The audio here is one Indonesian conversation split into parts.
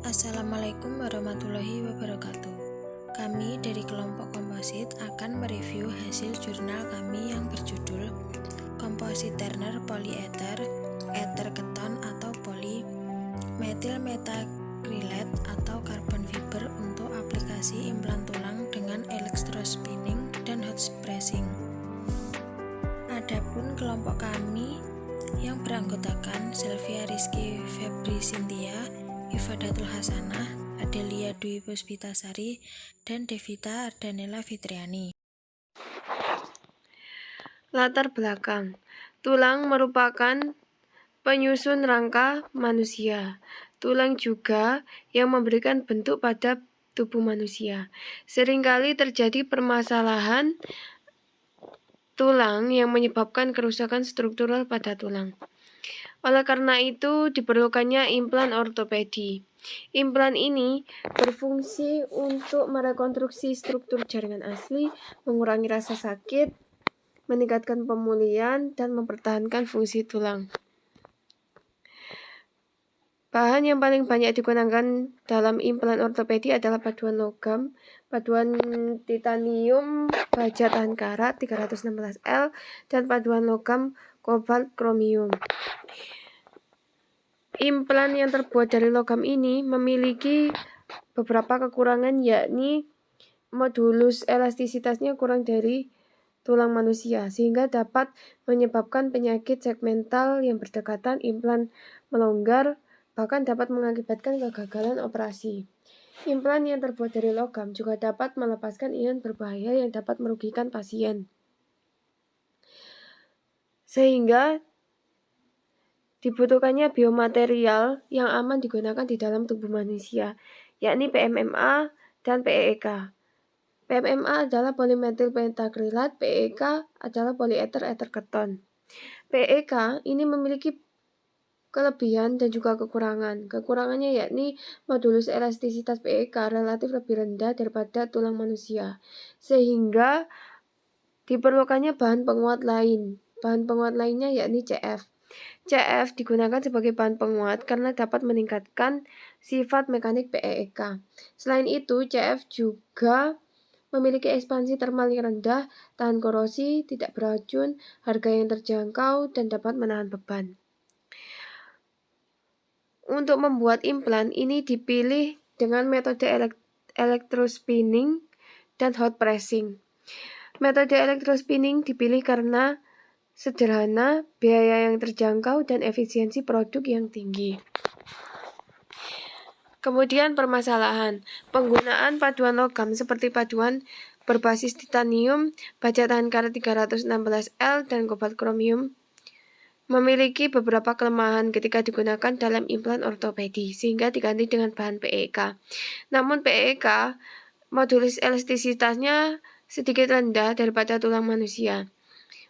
Assalamualaikum warahmatullahi wabarakatuh. Kami dari kelompok komposit akan mereview hasil jurnal kami yang berjudul Komposit Turner Polyether, Ether Keton atau Polymethyl-Methacrylate atau Carbon Fiber untuk aplikasi implan tulang dengan electrospinning dan hot pressing. Adapun kelompok kami yang beranggotakan Sylvia Rizky Febri Cynthia, Ifadatul Hasanah, Adelia Dwi Puspitasari, dan Devita Ardanella Fitriani. Latar belakang. Tulang merupakan penyusun rangka manusia. Tulang juga yang memberikan bentuk pada tubuh manusia. Seringkali terjadi permasalahan tulang yang menyebabkan kerusakan struktural pada tulang. Oleh karena itu, diperlukannya implan ortopedi. Implan ini berfungsi untuk merekonstruksi struktur jaringan asli, mengurangi rasa sakit, meningkatkan pemulihan, dan mempertahankan fungsi tulang. Bahan yang paling banyak digunakan dalam implan ortopedi adalah paduan logam, paduan titanium baja tahan karat 316L, dan paduan logam kobalt kromium. Implan yang terbuat dari logam ini memiliki beberapa kekurangan, yakni modulus elastisitasnya kurang dari tulang manusia, sehingga dapat menyebabkan penyakit segmental yang berdekatan, implan melonggar, bahkan dapat mengakibatkan kegagalan operasi. Implan yang terbuat dari logam juga dapat melepaskan ion berbahaya yang dapat merugikan pasien, sehingga dibutuhkannya biomaterial yang aman digunakan di dalam tubuh manusia, yakni PMMA dan PEEK. PMMA adalah polymethyl-methacrylate, PEEK adalah polyether ether keton. PEEK ini memiliki kelebihan dan juga kekurangan. Kekurangannya yakni modulus elastisitas PEEK relatif lebih rendah daripada tulang manusia, sehingga diperlukannya bahan penguat lain. Bahan penguat lainnya yakni CF. CF digunakan sebagai bahan penguat karena dapat meningkatkan sifat mekanik PEEK. Selain itu, CF juga memiliki ekspansi termal yang rendah, tahan korosi, tidak beracun, harga yang terjangkau, dan dapat menahan beban. Untuk membuat implan ini dipilih dengan metode electrospinning dan hot pressing. Metode electrospinning dipilih karena sederhana, biaya yang terjangkau, dan efisiensi produk yang tinggi. Kemudian permasalahan. Penggunaan paduan logam seperti paduan berbasis titanium, baja tahan karat 316L, dan kobalt kromium memiliki beberapa kelemahan ketika digunakan dalam implan ortopedi, sehingga diganti dengan bahan PEEK. Namun PEEK, modulus elastisitasnya sedikit rendah daripada tulang manusia.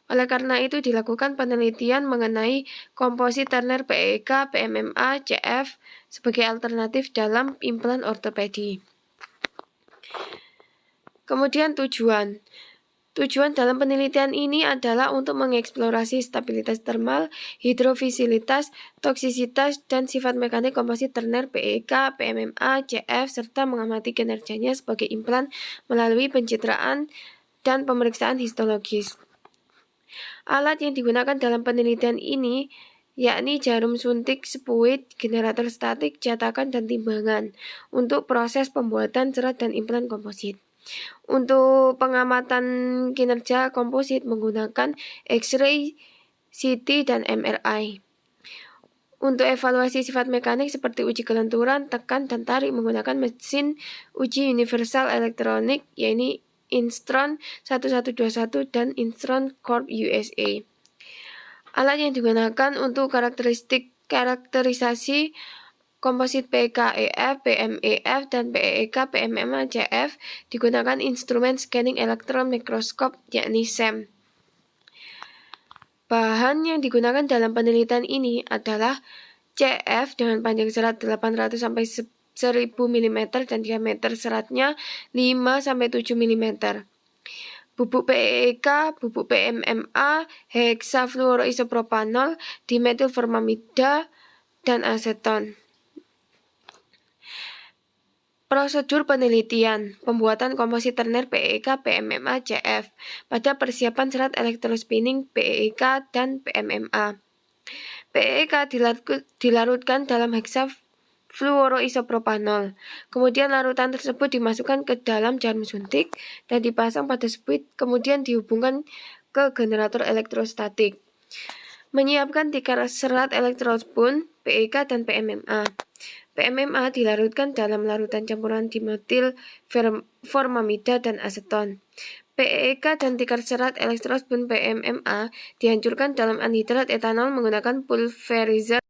Oleh karena itu dilakukan penelitian mengenai komposit Turner PEEK, PMMA, CF sebagai alternatif dalam implan ortopedi. Kemudian tujuan dalam penelitian ini adalah untuk mengeksplorasi stabilitas termal, hidrofisilitas, toksisitas, dan sifat mekanik komposit Turner PEEK, PMMA, CF, serta mengamati kinerjanya sebagai implan melalui pencitraan dan pemeriksaan histologis. Alat yang digunakan dalam penelitian ini yakni jarum suntik, spuit, generator statik, cetakan, dan timbangan untuk proses pembuatan serat dan implan komposit. Untuk pengamatan kinerja komposit menggunakan X-ray, CT, dan MRI. Untuk evaluasi sifat mekanik seperti uji kelenturan, tekan, dan tarik menggunakan mesin uji universal elektronik, yaitu Instron 1121 dan Instron Corp USA. Alat yang digunakan untuk karakterisasi komposit PKEF, PMEF, dan PEEK, PMMA, CF digunakan instrumen scanning elektron mikroskop, yakni SEM. Bahan yang digunakan dalam penelitian ini adalah CF dengan panjang serat 800 sampai 1000 mm dan diameter seratnya 5-7 mm. Bubuk PEEK, bubuk PMMA, heksafluoroisopropanol, dimetilformamida, dan aseton. Prosedur penelitian, pembuatan komposit terner PEEK, PMMA, CF pada persiapan serat elektrospinning PEEK dan PMMA. PEEK dilarutkan dalam heksafluoroisopropanol. Kemudian larutan tersebut dimasukkan ke dalam jarum suntik dan dipasang pada spuit, kemudian dihubungkan ke generator elektrostatik. Menyiapkan 3 serat elektrospun PEEK dan PMMA. PMMA dilarutkan dalam larutan campuran dimetil formamida dan aseton. PEEK dan 3 serat elektrospun PMMA dihancurkan dalam anhidrat etanol menggunakan pulverizer.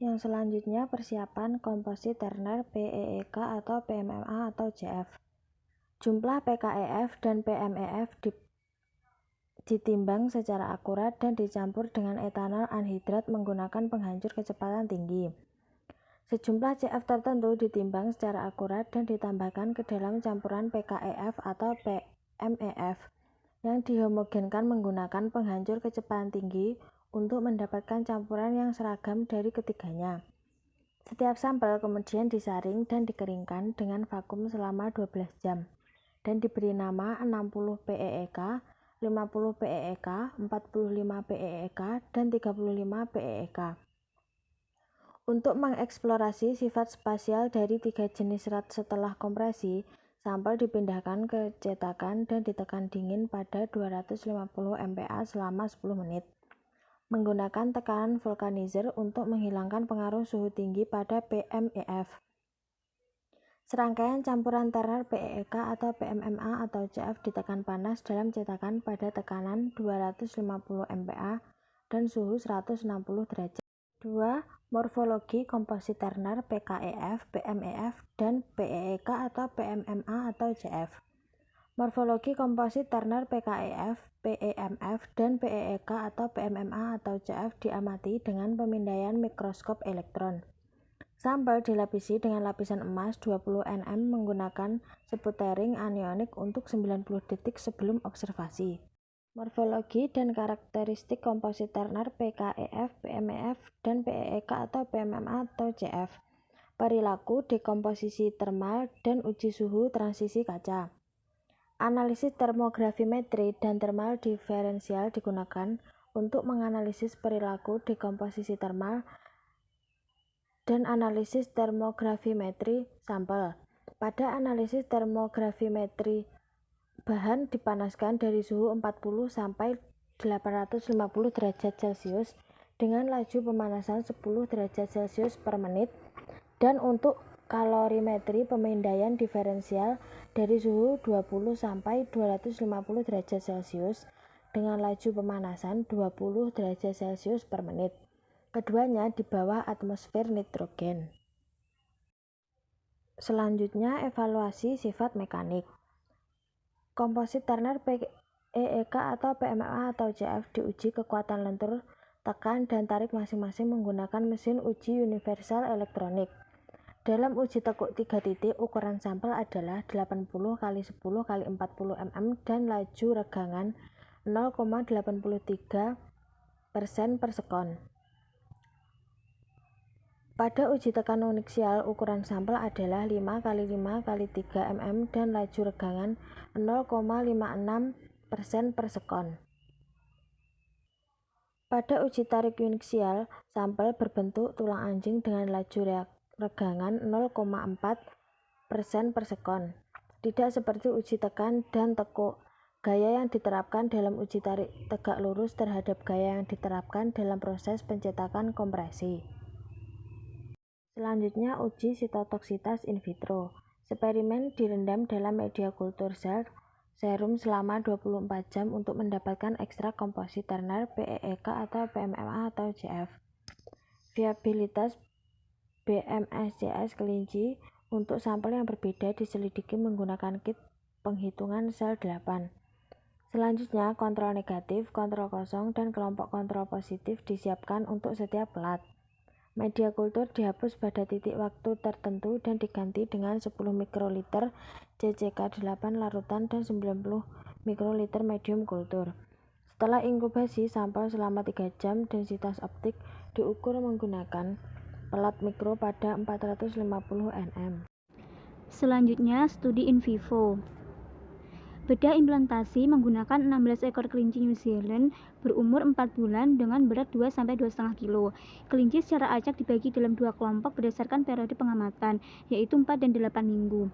Yang selanjutnya persiapan komposit terner PEEK atau PMMA atau CF. Jumlah PKEF dan PMEF ditimbang secara akurat dan dicampur dengan etanol anhidrat menggunakan penghancur kecepatan tinggi. Sejumlah CF tertentu ditimbang secara akurat dan ditambahkan ke dalam campuran PKEF atau PMEF yang dihomogenkan menggunakan penghancur kecepatan tinggi untuk mendapatkan campuran yang seragam dari ketiganya. Setiap sampel kemudian disaring dan dikeringkan dengan vakum selama 12 jam dan diberi nama 60 PEEK, 50 PEEK, 45 PEEK, dan 35 PEEK. Untuk mengeksplorasi sifat spasial dari 3 jenis serat setelah kompresi, sampel dipindahkan ke cetakan dan ditekan dingin pada 250 mPa selama 10 menit. Menggunakan tekanan vulkanizer untuk menghilangkan pengaruh suhu tinggi pada PMEF. Serangkaian campuran terner PEEK atau PMMA atau CF ditekan panas dalam cetakan pada tekanan 250 mPa dan suhu 160 derajat. 2. Morfologi komposit terner PKEF, PMEF, dan PEEK atau PMMA atau CF. Morfologi komposit terner PKEF, PEMF, dan PEEK atau PMMA atau CF diamati dengan pemindaian mikroskop elektron. Sampel dilapisi dengan lapisan emas 20 nm menggunakan sputtering anionik untuk 90 detik sebelum observasi. Morfologi dan karakteristik komposit terner PKEF, PMEF, dan PEEK atau PMMA atau CF. Perilaku dekomposisi termal dan uji suhu transisi kaca. Analisis termografimetri dan termal diferensial digunakan untuk menganalisis perilaku dekomposisi termal dan analisis termografimetri sampel. Pada analisis termografimetri, bahan dipanaskan dari suhu 40 sampai 850 derajat Celcius dengan laju pemanasan 10 derajat Celcius per menit, dan untuk kalorimetri pemindaian diferensial dari suhu 20 sampai 250 derajat Celcius dengan laju pemanasan 20 derajat Celcius per menit. Keduanya di bawah atmosfer nitrogen. Selanjutnya evaluasi sifat mekanik. Komposit terner PEEK atau PMMA atau CF diuji kekuatan lentur, tekan, dan tarik masing-masing menggunakan mesin uji universal elektronik. Dalam uji tekuk 3 titik, ukuran sampel adalah 80 x 10 x 40 mm dan laju regangan 0,83% per sekon. Pada uji tekan uniaksial, ukuran sampel adalah 5 x 5 x 3 mm dan laju regangan 0,56% per sekon. Pada uji tarik uniaksial, sampel berbentuk tulang anjing dengan laju regangan 0,4% per sekon. Tidak seperti uji tekan dan tekuk, gaya yang diterapkan dalam uji tarik tegak lurus terhadap gaya yang diterapkan dalam proses pencetakan kompresi. Selanjutnya uji sitotoksitas in vitro. Eksperimen direndam dalam media kultur sel serum selama 24 jam untuk mendapatkan ekstrak komposit terner PEEK atau PMMA atau CF. Viabilitas BMSCS kelinci untuk sampel yang berbeda diselidiki menggunakan kit penghitungan sel 8. Selanjutnya kontrol negatif, kontrol kosong, dan kelompok kontrol positif disiapkan untuk setiap pelat. Media kultur dihapus pada titik waktu tertentu dan diganti dengan 10 mikroliter CCK8 larutan dan 90 mikroliter medium kultur. Setelah inkubasi sampel selama 3 jam, densitas optik diukur menggunakan pelat mikro pada 450 nm. Selanjutnya, studi in vivo. Bedah implantasi menggunakan 16 ekor kelinci New Zealand berumur 4 bulan dengan berat 2-2,5 kg. Kelinci secara acak dibagi dalam 2 kelompok berdasarkan periode pengamatan, yaitu 4 dan 8 minggu.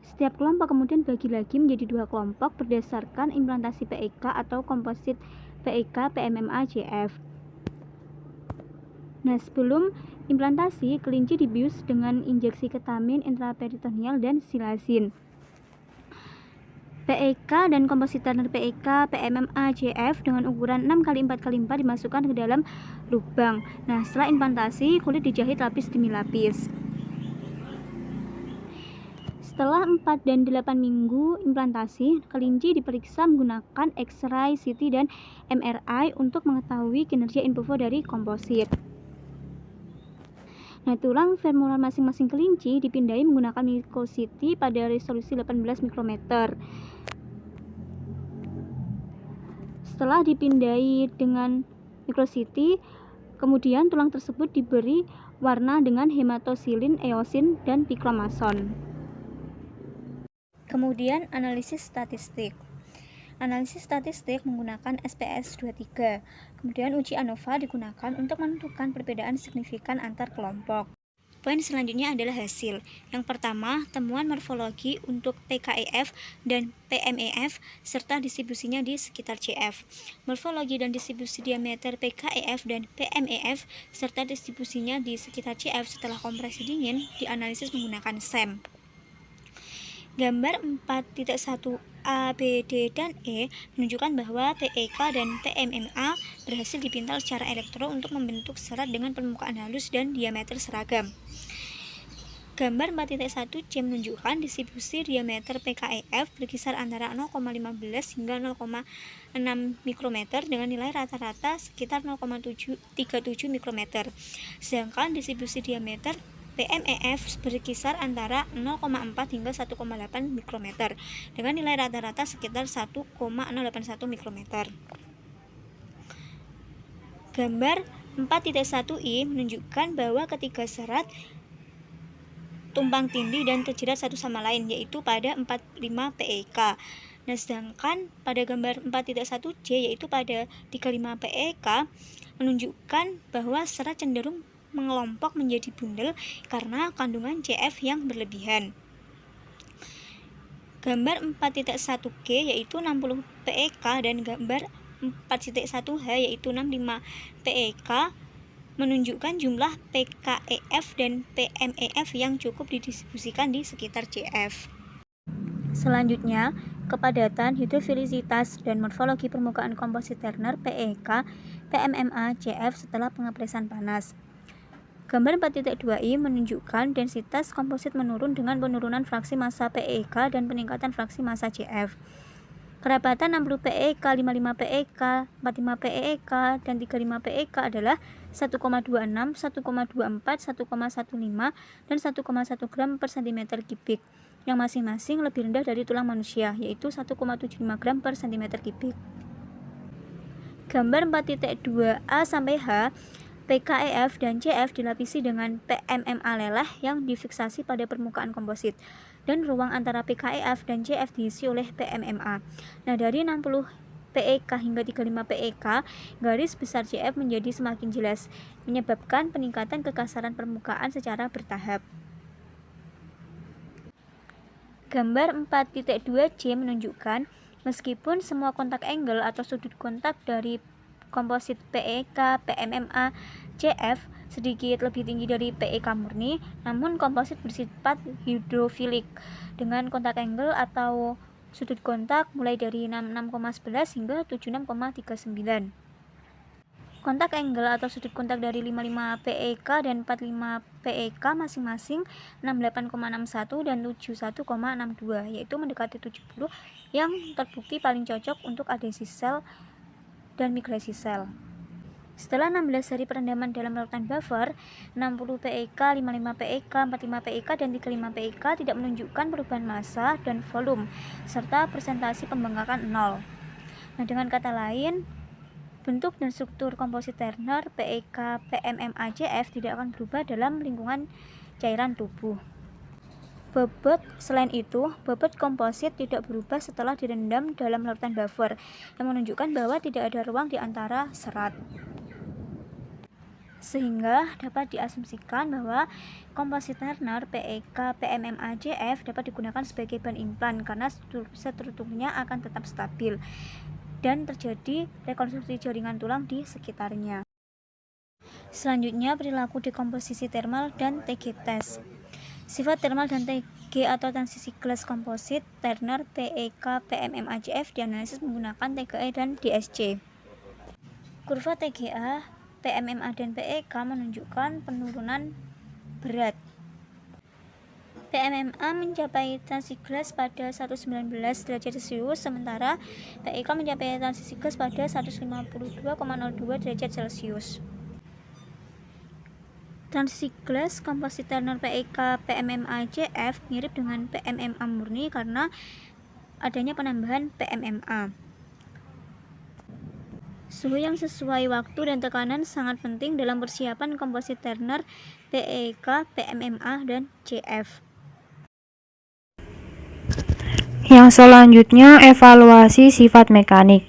Setiap kelompok kemudian dibagi lagi menjadi 2 kelompok berdasarkan implantasi PEK atau komposit PEK PMMA JF. Nah, sebelum implantasi, kelinci dibius dengan injeksi ketamin intraperitoneal dan silazin. PEK dan komposit Turner PEK PMMA JF dengan ukuran 6x4x4 dimasukkan ke dalam lubang. Nah, setelah implantasi, kulit dijahit lapis demi lapis. Setelah 4 dan 8 minggu implantasi, kelinci diperiksa menggunakan X-ray, CT, dan MRI untuk mengetahui kinerja in vivo dari komposit. Nah, tulang femoral masing-masing kelinci dipindai menggunakan micro-CT pada resolusi 18 mikrometer. Setelah dipindai dengan micro-CT, kemudian tulang tersebut diberi warna dengan hematosilin, eosin, dan pikromason. Kemudian analisis statistik. Analisis statistik menggunakan SPSS 23. Kemudian uji ANOVA digunakan untuk menentukan perbedaan signifikan antar kelompok. Poin selanjutnya adalah hasil. Yang pertama, temuan morfologi untuk PKEF dan PMEF serta distribusinya di sekitar CF. Morfologi dan distribusi diameter PKEF dan PMEF serta distribusinya di sekitar CF setelah kompresi dingin dianalisis menggunakan SEM. Gambar 4.1 A, B, D, dan E menunjukkan bahwa PEK dan PMMA berhasil dipintal secara elektro untuk membentuk serat dengan permukaan halus dan diameter seragam. Gambar 4.1 C menunjukkan distribusi diameter PKEF berkisar antara 0,15 hingga 0,6 mikrometer dengan nilai rata-rata sekitar 0,37 mikrometer. Sedangkan distribusi diameter PMEF berkisar antara 0,4 hingga 1,8 mikrometer dengan nilai rata-rata sekitar 1,081 mikrometer. Gambar 4.1i menunjukkan bahwa ketiga serat tumpang tindih dan terjerat satu sama lain, yaitu pada 45 PEK. Nah, sedangkan pada gambar 4.1j yaitu pada 35 PEK menunjukkan bahwa serat cenderung mengelompok menjadi bundel karena kandungan CF yang berlebihan. Gambar 4.1G yaitu 60 PEK dan gambar 4.1H yaitu 65 PEK menunjukkan jumlah PKEF dan PMEF yang cukup didistribusikan di sekitar CF. Selanjutnya, kepadatan, hidrofilisitas, dan morfologi permukaan komposit Turner PEK PMMA CF setelah pengepresan panas. Gambar 4.2i menunjukkan densitas komposit menurun dengan penurunan fraksi massa PEK dan peningkatan fraksi massa CF. Kerabatan 60 PEK, 55 PEK, 45 PEK, dan 35 PEK adalah 1,26, 1,24, 1,15, dan 1,1 gram per cm kubik, yang masing-masing lebih rendah dari tulang manusia, yaitu 1,75 gram per cm kubik. Gambar 4.2a sampai H, PKEF dan CF dilapisi dengan PMMA lelah yang difiksasi pada permukaan komposit, dan ruang antara PKEF dan CF diisi oleh PMMA. Nah, dari 60 PEK hingga 35 PEK, garis besar CF menjadi semakin jelas, menyebabkan peningkatan kekasaran permukaan secara bertahap. Gambar 4.2C menunjukkan meskipun semua kontak angle atau sudut kontak dari komposit PEK, PMMA, CF sedikit lebih tinggi dari PEK murni, namun komposit bersifat hidrofilik dengan kontak angle atau sudut kontak mulai dari 66,11 hingga 76,39. Kontak angle atau sudut kontak dari 55 PEK dan 45 PEK masing-masing 68,61 dan 71,62, yaitu mendekati 70, yang terbukti paling cocok untuk adhesi sel dan migrasi sel. Setelah 16 hari perendaman dalam larutan buffer, 60 PEK, 55 PEK, 45 PEK, dan 35 PEK tidak menunjukkan perubahan massa dan volume, serta persentase pembengkakan 0. Nah, dengan kata lain, bentuk dan struktur komposit Turner, PEK, PMMA, CF tidak akan berubah dalam lingkungan cairan tubuh. Selain itu, bobot komposit tidak berubah setelah direndam dalam larutan buffer, yang menunjukkan bahwa tidak ada ruang di antara serat. Sehingga dapat diasumsikan bahwa komposit Turner PEK PMMA-CF dapat digunakan sebagai bahan implan karena strukturnya akan tetap stabil dan terjadi rekonstruksi jaringan tulang di sekitarnya. Selanjutnya, perilaku dekomposisi thermal dan TG test. Sifat thermal dan TG atau transisi gelas komposit Turner PEK PMMA-CF dianalisis menggunakan TGA dan DSC. Kurva TGA, PMMA dan PEK menunjukkan penurunan berat. PMMA mencapai transisi gelas pada 119 derajat Celcius, sementara PEK mencapai transisi gas pada 152,02 derajat Celcius. Transisi gelas komposit Turner PEK PMMA-CF mirip dengan PMMA murni karena adanya penambahan PMMA. Suhu yang sesuai waktu dan tekanan sangat penting dalam persiapan komposit Turner PEK PMMA dan CF. Yang selanjutnya, evaluasi sifat mekanik.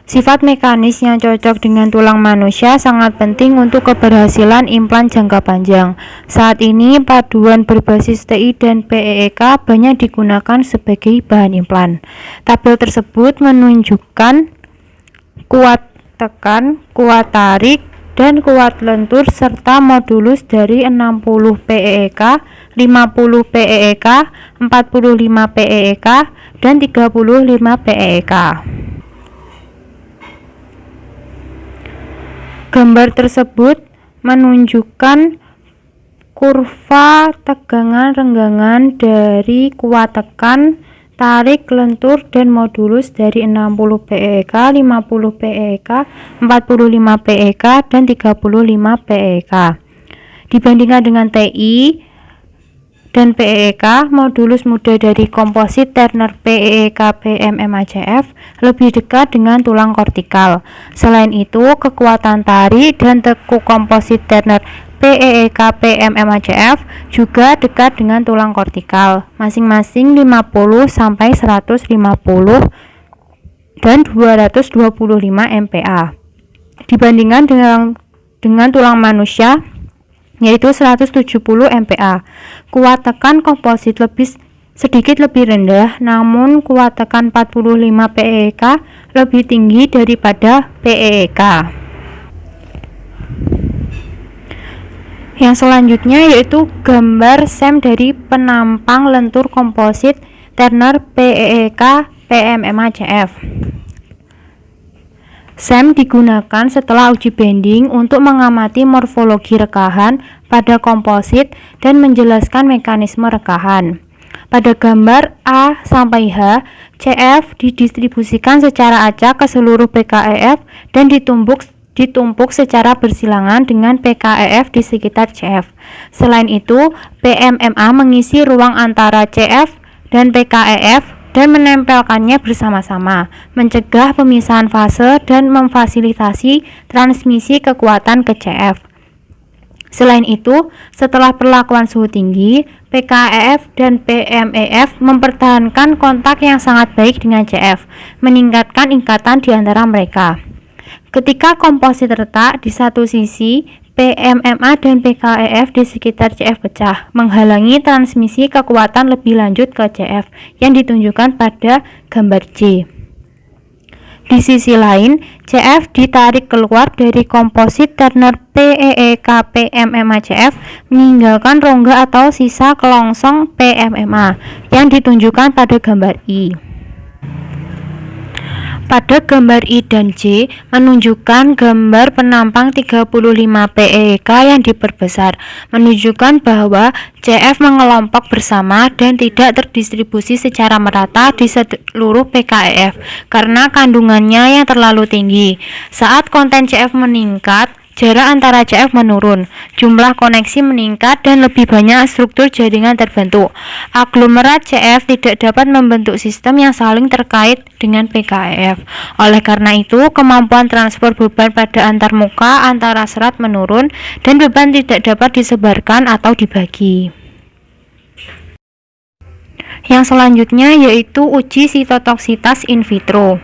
Sifat mekanis yang cocok dengan tulang manusia sangat penting untuk keberhasilan implan jangka panjang. Saat ini, paduan berbasis TI dan PEK banyak digunakan sebagai bahan implan. Tabel tersebut menunjukkan kuat tekan, kuat tarik, dan kuat lentur serta modulus dari 60 PEK, 50 PEK, 45 PEK, dan 35 PEK. Gambar tersebut menunjukkan kurva tegangan renggangan dari kuat tekan, tarik, lentur, dan modulus dari 60 PEK, 50 PEK, 45 PEK, dan 35 PEK. Dibandingkan dengan TI dan PEK, modulus muda dari komposit Turner PEK PMMA-CF lebih dekat dengan tulang kortikal. Selain itu, kekuatan tarik dan teku komposit Turner PEK PMMA-CF juga dekat dengan tulang kortikal, masing-masing 50 sampai 150 dan 225 MPa. Dibandingkan dengan tulang manusia, yaitu 170 MPa. Kuat tekan komposit sedikit lebih rendah, namun kuat tekan 45 PEK lebih tinggi daripada PEK. Yang selanjutnya yaitu gambar SEM dari penampang lentur komposit Turner PEK PMMA-CF. SEM digunakan setelah uji bending untuk mengamati morfologi rekahan pada komposit dan menjelaskan mekanisme rekahan. Pada gambar A sampai H, CF didistribusikan secara acak ke seluruh PKEF dan ditumpuk secara bersilangan dengan PKEF di sekitar CF. Selain itu, PMMA mengisi ruang antara CF dan PKEF dan menempelkannya bersama-sama, mencegah pemisahan fase dan memfasilitasi transmisi kekuatan ke CF. Selain itu, setelah perlakuan suhu tinggi, PKEF dan PMEF mempertahankan kontak yang sangat baik dengan CF, meningkatkan ikatan di antara mereka. Ketika komposit retak di satu sisi, PMMA dan PKEF di sekitar CF pecah, menghalangi transmisi kekuatan lebih lanjut ke CF yang ditunjukkan pada gambar C. Di sisi lain, CF ditarik keluar dari komposit Turner PEK PMMA-CF meninggalkan rongga atau sisa kelongsong PMMA yang ditunjukkan pada gambar I. Pada gambar I dan J menunjukkan gambar penampang 35 PEK yang diperbesar, menunjukkan bahwa CF mengelompok bersama dan tidak terdistribusi secara merata di seluruh PKEF karena kandungannya yang terlalu tinggi. Saat konten CF meningkat, jarak antara CF menurun, jumlah koneksi meningkat, dan lebih banyak struktur jaringan terbentuk. Aglomerat CF tidak dapat membentuk sistem yang saling terkait dengan PKEF. Oleh karena itu, kemampuan transfer beban pada antarmuka antara serat menurun, dan beban tidak dapat disebarkan atau dibagi. Yang selanjutnya yaitu uji sitotoksitas in vitro.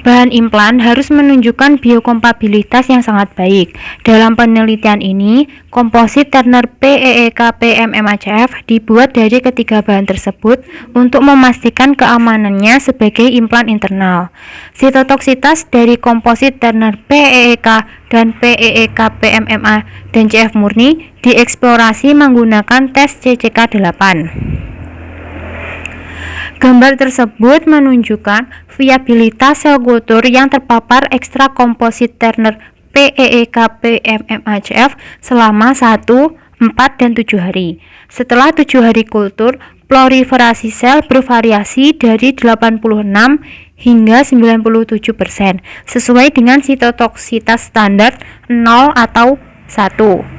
Bahan implan harus menunjukkan biokompatibilitas yang sangat baik. Dalam penelitian ini, komposit Turner PEEK PMMACF dibuat dari ketiga bahan tersebut untuk memastikan keamanannya sebagai implan internal. Sitotoksitas dari komposit Turner PEEK dan PEEK PMMA dan CF murni dieksplorasi menggunakan tes CCK8. Gambar tersebut menunjukkan viabilitas sel kultur yang terpapar ekstra komposit Turner PEEK PMMACF selama 1, 4, dan 7 hari. Setelah 7 hari kultur, proliferasi sel bervariasi dari 86 hingga 97%, sesuai dengan sitotoksitas standar 0 atau 1.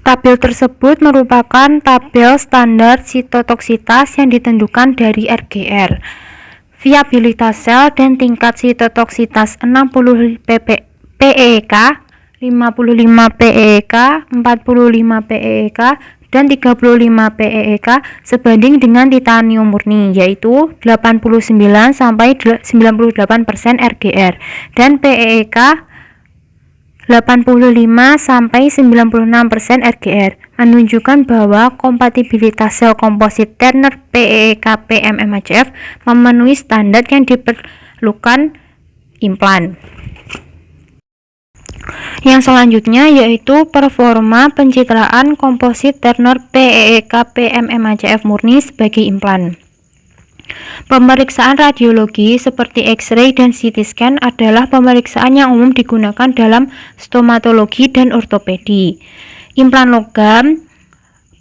Tabel tersebut merupakan tabel standar sitotoksitas yang ditentukan dari RGR. Viabilitas sel dan tingkat sitotoksitas 60 PEK, 55 PEK, 45 PEK, dan 35 PEK sebanding dengan titanium murni, yaitu 89 sampai 98% RGR, dan PEK 85 sampai 96% RGR, menunjukkan bahwa kompatibilitas sel komposit Turner PEEK PMMACF memenuhi standar yang diperlukan implan. Yang selanjutnya yaitu performa pencitraan komposit Turner PEEK PMMACF murni sebagai implan. Pemeriksaan radiologi seperti X-ray dan CT scan adalah pemeriksaan yang umum digunakan dalam stomatologi dan ortopedi. Implan logam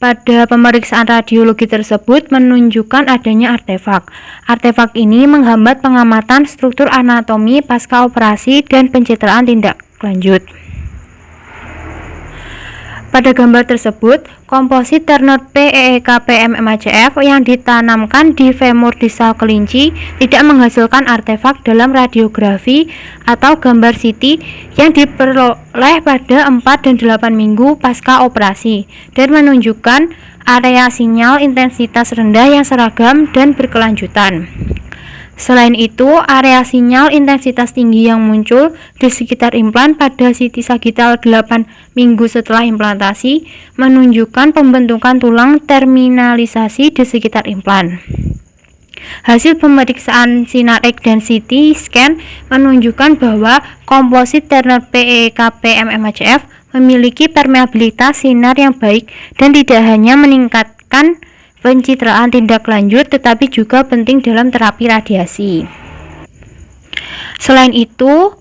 pada pemeriksaan radiologi tersebut menunjukkan adanya artefak. Artefak ini menghambat pengamatan struktur anatomi pasca operasi dan pencitraan tindak lanjut. Pada gambar tersebut, komposit Turner PEEK PMMACF yang ditanamkan di femur distal kelinci tidak menghasilkan artefak dalam radiografi atau gambar CT yang diperoleh pada 4 dan 8 minggu pasca operasi dan menunjukkan area sinyal intensitas rendah yang seragam dan berkelanjutan. Selain itu, area sinyal intensitas tinggi yang muncul di sekitar implan pada CT sagital 8 minggu setelah implantasi menunjukkan pembentukan tulang terminalisasi di sekitar implan. Hasil pemeriksaan sinar X dan CT scan menunjukkan bahwa komposit Turner PEEK PMMACF memiliki permeabilitas sinar yang baik dan tidak hanya meningkatkan pencitraan tindak lanjut tetapi juga penting dalam terapi radiasi. Selain itu,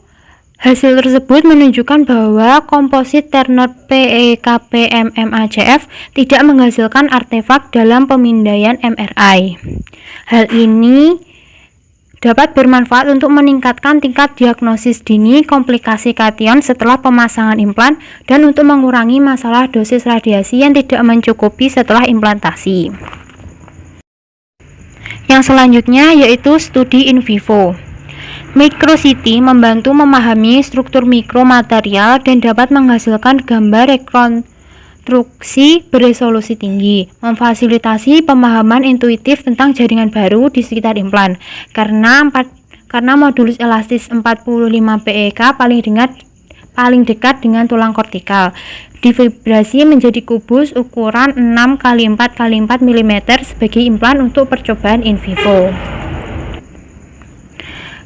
hasil tersebut menunjukkan bahwa komposit Turner PEEK PMMACF tidak menghasilkan artefak dalam pemindaian MRI. Hal ini dapat bermanfaat untuk meningkatkan tingkat diagnosis dini komplikasi kation setelah pemasangan implan dan untuk mengurangi masalah dosis radiasi yang tidak mencukupi setelah implantasi. Yang selanjutnya yaitu studi in vivo. MicroCT membantu memahami struktur mikromaterial dan dapat menghasilkan gambar rekonstruksi beresolusi tinggi, memfasilitasi pemahaman intuitif tentang jaringan baru di sekitar implan. Karena modulus elastis 45 PEK paling dekat dengan tulang kortikal. Divibrasi menjadi kubus ukuran 6x4x4 mm sebagai implan untuk percobaan in vivo.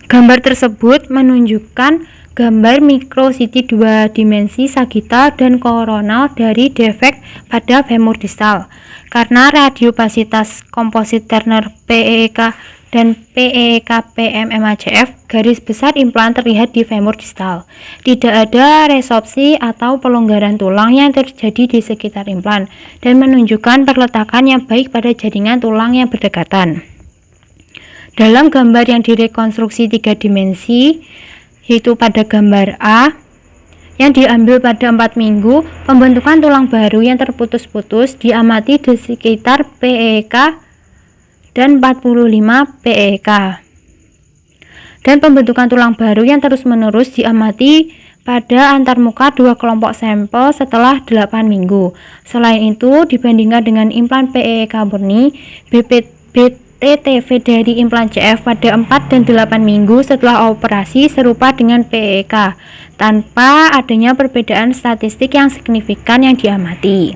Gambar tersebut menunjukkan gambar MicroCT 2 dimensi sagital dan koronal dari defek pada femur distal. Karena radiopasitas komposit Turner PEEK dan PEEK PMMACF, garis besar implan terlihat di femur distal. Tidak ada resorpsi atau pelonggaran tulang yang terjadi di sekitar implan dan menunjukkan perletakan yang baik pada jaringan tulang yang berdekatan. Dalam gambar yang direkonstruksi 3 dimensi, yaitu pada gambar A yang diambil pada 4 minggu, pembentukan tulang baru yang terputus-putus diamati di sekitar PEEK dan 45 PEK. Dan pembentukan tulang baru yang terus-menerus diamati pada antarmuka dua kelompok sampel setelah 8 minggu. Selain itu, dibandingkan dengan implan PEEK murni, BTTV dari implan CF pada 4 dan 8 minggu setelah operasi serupa dengan PEEK, tanpa adanya perbedaan statistik yang signifikan yang diamati.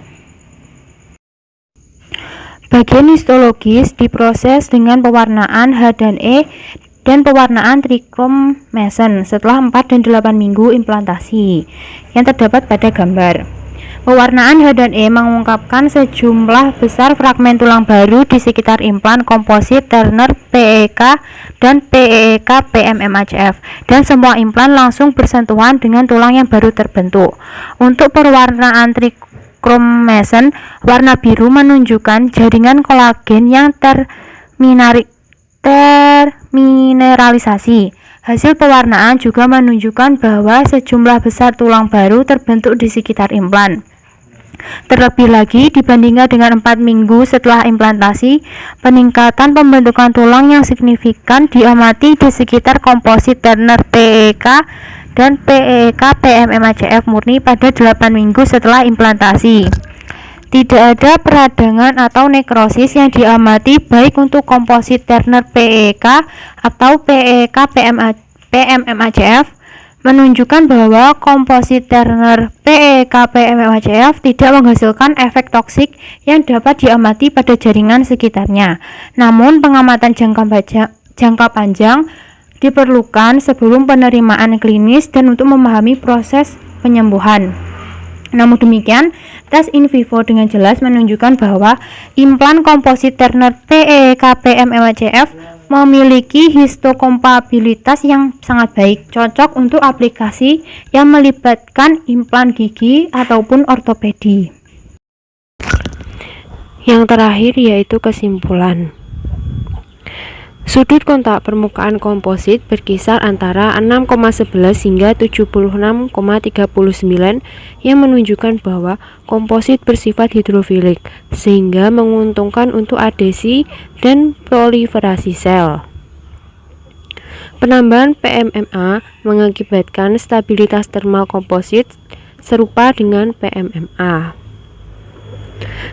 Bagian histologis diproses dengan pewarnaan H dan E dan pewarnaan trikrom meson setelah 4 dan 8 minggu implantasi yang terdapat pada gambar. Pewarnaan H dan E mengungkapkan sejumlah besar fragmen tulang baru di sekitar implan komposit Turner PEEK dan PEEK PMMHF, dan semua implan langsung bersentuhan dengan tulang yang baru terbentuk. Untuk pewarnaan trikrom meson, warna biru menunjukkan jaringan kolagen yang termineralisasi. Hasil pewarnaan juga menunjukkan bahwa sejumlah besar tulang baru terbentuk di sekitar implan. Terlebih lagi, dibandingkan dengan 4 minggu setelah implantasi, peningkatan pembentukan tulang yang signifikan diamati di sekitar komposit Turner PEEK dan PEEK PMMHF murni pada 8 minggu setelah implantasi. Tidak ada peradangan atau nekrosis yang diamati baik untuk komposit Turner PEEK atau PEEK PMMHF, menunjukkan bahwa komposit Turner PEEK PMMHF tidak menghasilkan efek toksik yang dapat diamati pada jaringan sekitarnya. Namun, pengamatan jangka panjang diperlukan sebelum penerimaan klinis dan untuk memahami proses penyembuhan. Namun demikian, tes in vivo dengan jelas menunjukkan bahwa implan komposit Turner PEEK PMMHF memiliki histokompatibilitas yang sangat baik, cocok untuk aplikasi yang melibatkan implan gigi ataupun ortopedi. Yang terakhir yaitu kesimpulan. Sudut kontak permukaan komposit berkisar antara 6,11 hingga 76,39 yang menunjukkan bahwa komposit bersifat hidrofilik sehingga menguntungkan untuk adhesi dan proliferasi sel. Penambahan PMMA mengakibatkan stabilitas termal komposit serupa dengan PMMA.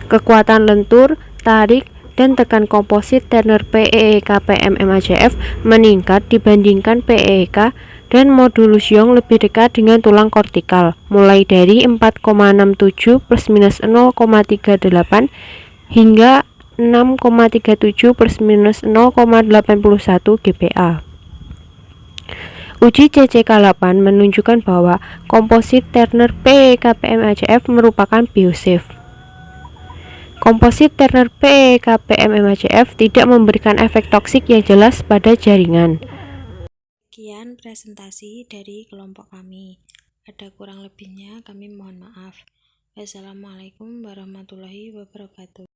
Kekuatan lentur, tarik, dan tekan komposit Turner PEEK PMMHF meningkat dibandingkan PEEK, dan modulus Young lebih dekat dengan tulang kortikal, mulai dari 4,67 plus minus 0,38 hingga 6,37 plus minus 0,81 GPa. Uji CCK8 menunjukkan bahwa komposit Turner PEEK PMMHF merupakan biosafe. Komposit Turner PEEK PMMHF tidak memberikan efek toksik yang jelas pada jaringan. Sekian presentasi dari kelompok kami. Ada kurang lebihnya kami mohon maaf. Wassalamualaikum warahmatullahi wabarakatuh.